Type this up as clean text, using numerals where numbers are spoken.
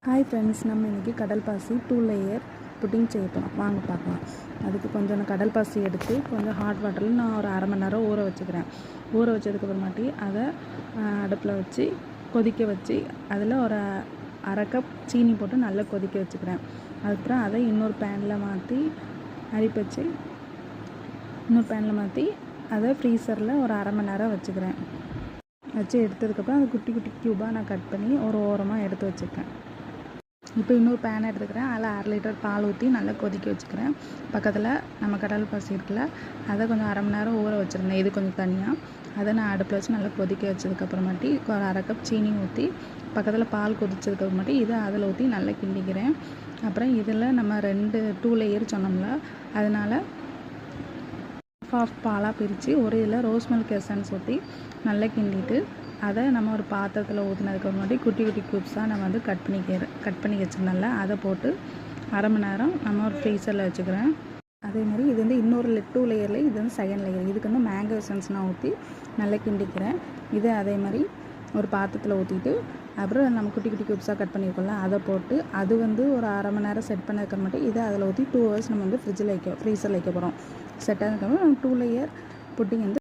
Hi friends, நம்ம இன்றைக்கி கடல் பாசி 2 லேயர் புட்டிங் செய்ய போகிறோம். வாங்க பார்க்கலாம். அதுக்கு கொஞ்சம் கடல் பாசி எடுத்து கொஞ்சம் ஹாட் வாட்டரில் நான் ஒரு அரை மணி நேரம் ஊற வச்சுக்கிறேன். ஊற வச்சதுக்கப்புறமாட்டி அதை அடுப்பில் வச்சு கொதிக்க வச்சு அதில் ஒரு அரை கப் சீனி போட்டு நல்லா கொதிக்க வச்சுக்கிறேன். அதுக்கப்புறம் அதை இன்னொரு பேனில் மாற்றி அரிப்பு வச்சு அதை ஃப்ரீசரில் ஒரு அரை மணி நேரம் வச்சுக்கிறேன். வச்சு எடுத்ததுக்கப்புறம் அது குட்டி குட்டி க்யூபாக நான் கட் பண்ணி ஒரு ஓரமாக எடுத்து வச்சுருக்கேன். இப்போ இன்னொரு பேன் எடுத்துக்கிறேன். அதில் 1/2 லிட்டர் பால் ஊற்றி நல்லா கொதிக்க வச்சுக்கிறேன். பக்கத்தில் நம்ம கடல் பாசி இருக்குல்ல, அதை கொஞ்சம் அரை மணி நேரம் ஊற வச்சுருந்தேன். இது கொஞ்சம் தனியாக அதை நான் அடுப்பில் வச்சு நல்லா கொதிக்க வச்சதுக்கப்புறமாட்டி ஒரு அரை கப் சீனி ஊற்றி பக்கத்தில் பால் கொதிச்சதுக்கப்புறமாட்டி இதை அதில் ஊற்றி நல்லா கிண்டிக்கிறேன். அப்புறம் இதில் நம்ம 2 லேயர் சொன்னோம்ல, அதனால் ஹாஃப் பாலாக பிரித்து ஒரு இதில் ரோஸ் மில்க் எசன்ஸ் ஊற்றி நல்லா கிண்டிட்டு அதை நம்ம ஒரு பாத்திரத்தில் ஊற்றினதுக்கப்புறமாட்டி குட்டி குட்டி க்யூப்ஸாக நம்ம கட் பண்ணி வச்சுருந்தோம்ல, அதை போட்டு அரை மணி நேரம் நம்ம ஒரு ஃப்ரீசரில் வச்சுக்கிறேன். அதேமாதிரி இது இன்னொரு 2 லேயரில் இது செகண்ட் லேயர். இதுக்கு மேங்கோ எசன்ஸ் நான் ஊற்றி நல்லா கிண்டிக்கிறேன். இதை அதே மாதிரி ஒரு பாத்திரத்தில் ஊற்றிட்டு அப்புறம் நம்ம குட்டி குட்டி க்யூப்ஸாக கட் பண்ணியிருக்கோம்ல, அதை போட்டு அது ஒரு அரை மணி நேரம் செட் பண்ணதுக்கப்புறமாட்டி இதை அதில் ஊற்றி 2 ஹவர்ஸ் நம்ம ஃப்ரீசரில் வைக்க போகிறோம். செட் ஆனதுக்கப்புறம் நம்ம 2 லேயர் புட்டிங்